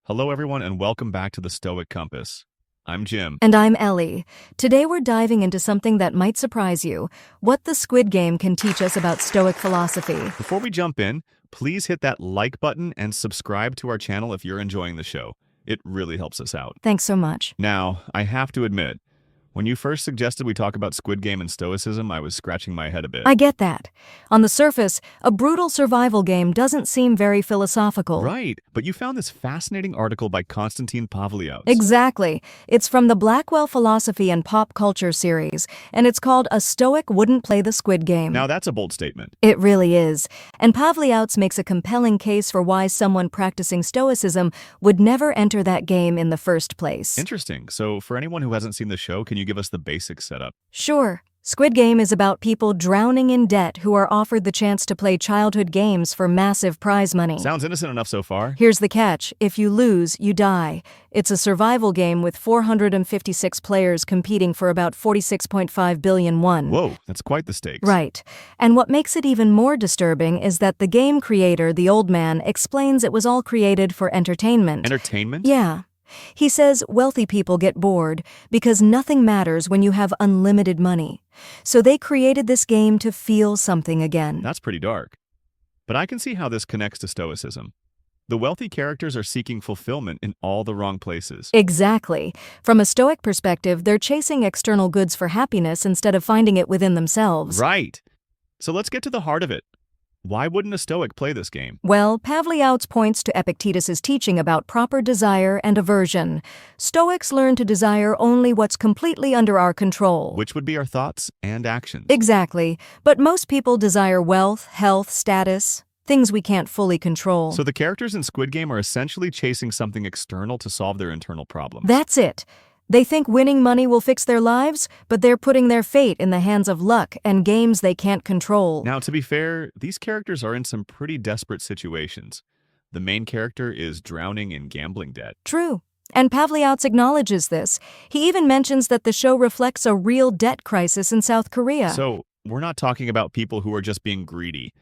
Hello, everyone, and welcome back to the Stoic Compass. I'm Jim. And I'm Ellie. Today we're diving into something that might surprise you, what the Squid Game can teach us about Stoic philosophy. Before we jump in, please hit that like button and subscribe to our channel if you're enjoying the show. It really helps us out. Thanks so much. Now, I have to admit, when you first suggested we talk about Squid Game and Stoicism, I was scratching my head a bit. I get that. On the surface, a brutal survival game doesn't seem very philosophical. Right, but you found this fascinating article by Konstantin Pavliouts. Exactly. It's from the Blackwell Philosophy and Pop Culture series, and it's called A Stoic Wouldn't Play the Squid Game. Now that's a bold statement. It really is. And Pavliouts makes a compelling case for why someone practicing Stoicism would never enter that game in the first place. Interesting. So for anyone who hasn't seen the show, can you give us the basic setup? Sure. Squid Game is about people drowning in debt who are offered the chance to play childhood games for massive prize money. Sounds innocent enough so far. Here's the catch. If you lose, you die. It's a survival game with 456 players competing for about 46.5 billion won. Whoa, that's quite the stakes. Right. And what makes it even more disturbing is that the game creator, the old man, explains it was all created for entertainment. Entertainment? Yeah. He says wealthy people get bored because nothing matters when you have unlimited money. So they created this game to feel something again. That's pretty dark. But I can see how this connects to Stoicism. The wealthy characters are seeking fulfillment in all the wrong places. Exactly. From a Stoic perspective, they're chasing external goods for happiness instead of finding it within themselves. Right. So let's get to the heart of it. Why wouldn't a Stoic play this game? Well, Pavliouts points to Epictetus's teaching about proper desire and aversion. Stoics learn to desire only what's completely under our control. Which would be our thoughts and actions. Exactly. But most people desire wealth, health, status, things we can't fully control. So the characters in Squid Game are essentially chasing something external to solve their internal problems. That's it. They think winning money will fix their lives, but they're putting their fate in the hands of luck and games they can't control. Now, to be fair, these characters are in some pretty desperate situations. The main character is drowning in gambling debt. True. And Pavliouts acknowledges this. He even mentions that the show reflects a real debt crisis in South Korea. So, we're not talking about people who are just being greedy.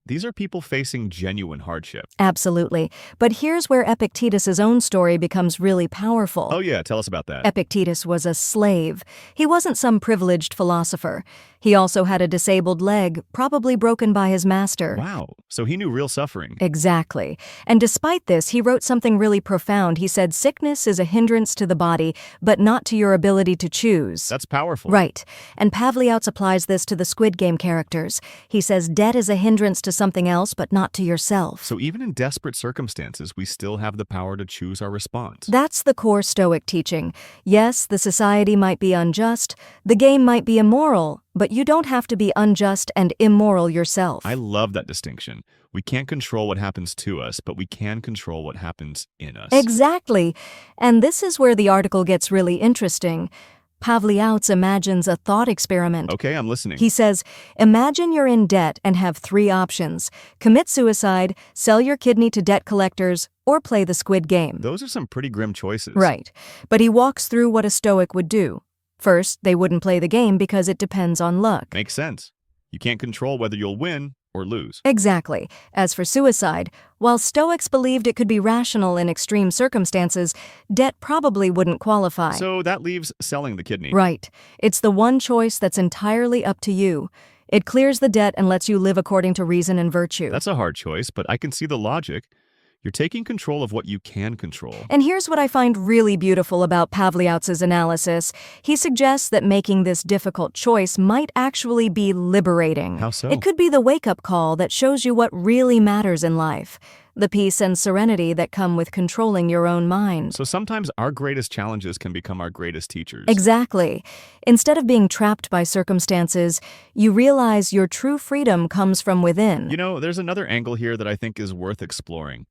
These are people facing genuine hardship. Absolutely. But here's where Epictetus's own story becomes really powerful. Oh yeah, tell us about that. Epictetus was a slave. He wasn't some privileged philosopher. He also had a disabled leg, probably broken by his master. Wow, so he knew real suffering. Exactly. And despite this, he wrote something really profound. He said, sickness is a hindrance to the body, but not to your ability to choose. That's powerful. Right. And Pavliouts applies this to the Squid Game characters. He says debt is a hindrance to something else, but not to yourself. So even in desperate circumstances, we still have the power to choose our response. That's the core Stoic teaching. Yes, the society might be unjust, the game might be immoral, but you don't have to be unjust and immoral yourself. I love that distinction. We can't control what happens to us, but we can control what happens in us. Exactly. And this is where the article gets really interesting. Pavliouts imagines a thought experiment. Okay, I'm listening. He says, imagine you're in debt and have three options: commit suicide, sell your kidney to debt collectors, or play the Squid Game. Those are some pretty grim choices. Right. But he walks through what a Stoic would do. First, they wouldn't play the game because it depends on luck. Makes sense. You can't control whether you'll win or lose. Exactly. As for suicide, while Stoics believed it could be rational in extreme circumstances, debt probably wouldn't qualify. So that leaves selling the kidney. Right. It's the one choice that's entirely up to you. It clears the debt and lets you live according to reason and virtue. That's a hard choice, but I can see the logic. You're taking control of what you can control. And here's what I find really beautiful about Pavliouts' analysis. He suggests that making this difficult choice might actually be liberating. How so? It could be the wake-up call that shows you what really matters in life, the peace and serenity that come with controlling your own mind. So sometimes our greatest challenges can become our greatest teachers. Exactly. Instead of being trapped by circumstances, you realize your true freedom comes from within. You know, there's another angle here that I think is worth exploring.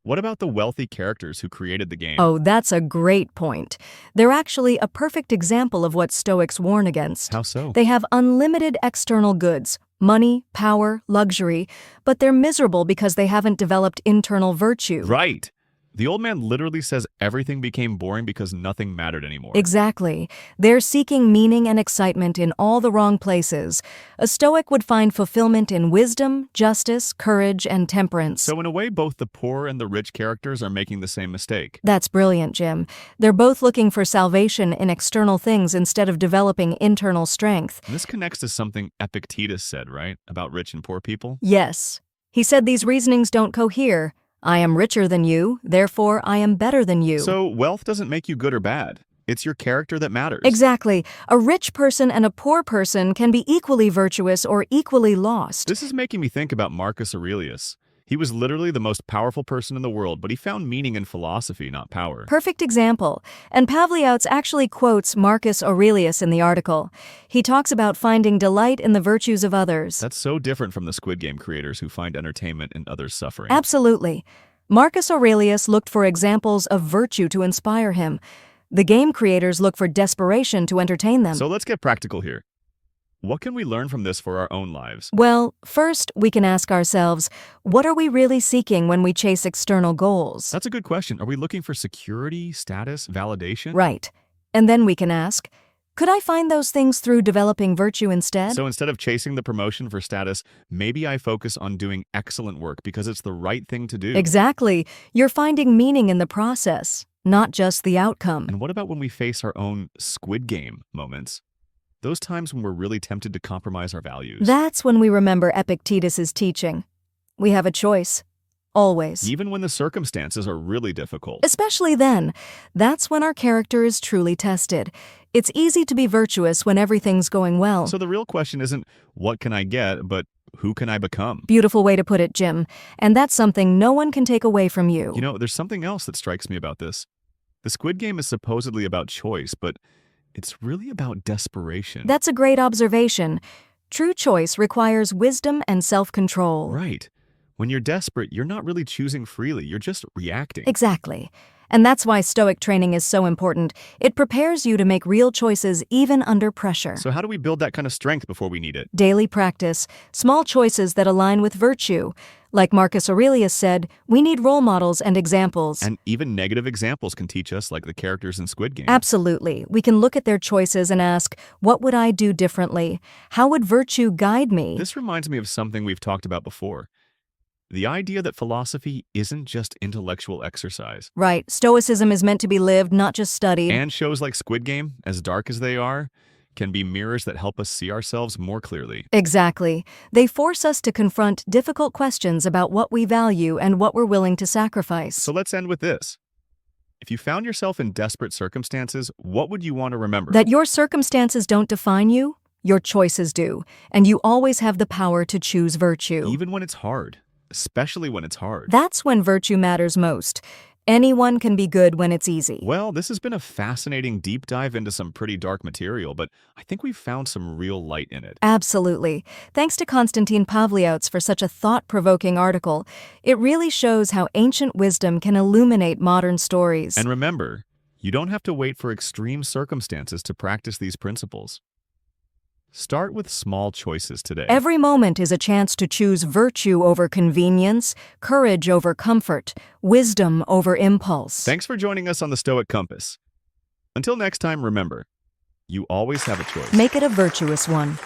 What about the wealthy characters who created the game? Oh, that's a great point. They're actually a perfect example of what Stoics warn against. How so? They have unlimited external goods, money, power, luxury, but they're miserable because they haven't developed internal virtue. Right. The old man literally says everything became boring because nothing mattered anymore. Exactly. They're seeking meaning and excitement in all the wrong places. A Stoic would find fulfillment in wisdom, justice, courage, and temperance. So in a way, both the poor and the rich characters are making the same mistake. That's brilliant, Jim. They're both looking for salvation in external things instead of developing internal strength. And this connects to something Epictetus said, right? About rich and poor people? Yes. He said these reasonings don't cohere. I am richer than you, therefore I am better than you. So wealth doesn't make you good or bad. It's your character that matters. Exactly. A rich person and a poor person can be equally virtuous or equally lost. This is making me think about Marcus Aurelius. He was literally the most powerful person in the world, but he found meaning in philosophy, not power. Perfect example. And Pavliouts actually quotes Marcus Aurelius in the article. He talks about finding delight in the virtues of others. That's so different from the Squid Game creators who find entertainment in others' suffering. Absolutely. Marcus Aurelius looked for examples of virtue to inspire him. The game creators look for desperation to entertain them. So let's get practical here. What can we learn from this for our own lives? Well, first, we can ask ourselves, what are we really seeking when we chase external goals? That's a good question. Are we looking for security, status, validation? Right. And then we can ask, could I find those things through developing virtue instead? So instead of chasing the promotion for status, maybe I focus on doing excellent work because it's the right thing to do. Exactly. You're finding meaning in the process, not just the outcome. And what about when we face our own Squid Game moments? Those times when we're really tempted to compromise our values. That's when we remember Epictetus's teaching. We have a choice. Always. Even when the circumstances are really difficult. Especially then. That's when our character is truly tested. It's easy to be virtuous when everything's going well. So the real question isn't, what can I get, but who can I become? Beautiful way to put it, Jim. And that's something no one can take away from you. You know, there's something else that strikes me about this. The Squid Game is supposedly about choice, but it's really about desperation. That's a great observation. True choice requires wisdom and self-control. Right. When you're desperate, you're not really choosing freely, you're just reacting. Exactly. And that's why Stoic training is so important. It prepares you to make real choices even under pressure. So how do we build that kind of strength before we need it? Daily practice, small choices that align with virtue. Like Marcus Aurelius said, we need role models and examples. And even negative examples can teach us, like the characters in Squid Game. Absolutely. We can look at their choices and ask, what would I do differently? How would virtue guide me? This reminds me of something we've talked about before. The idea that philosophy isn't just intellectual exercise. Right. Stoicism is meant to be lived, not just studied. And shows like Squid Game, as dark as they are, can be mirrors that help us see ourselves more clearly. Exactly. They force us to confront difficult questions about what we value and what we're willing to sacrifice. So let's end with this. If you found yourself in desperate circumstances, what would you want to remember? That your circumstances don't define you, your choices do, and you always have the power to choose virtue. Even when it's hard. Especially when it's hard. That's when virtue matters most. Anyone can be good when it's easy. Well, this has been a fascinating deep dive into some pretty dark material, but I think we've found some real light in it. Absolutely. Thanks to Konstantin Pavliouts for such a thought-provoking article. It really shows how ancient wisdom can illuminate modern stories. And remember, you don't have to wait for extreme circumstances to practice these principles. Start with small choices today. Every moment is a chance to choose virtue over convenience, courage over comfort, wisdom over impulse. Thanks for joining us on the Stoic Compass. Until next time, remember, you always have a choice. Make it a virtuous one.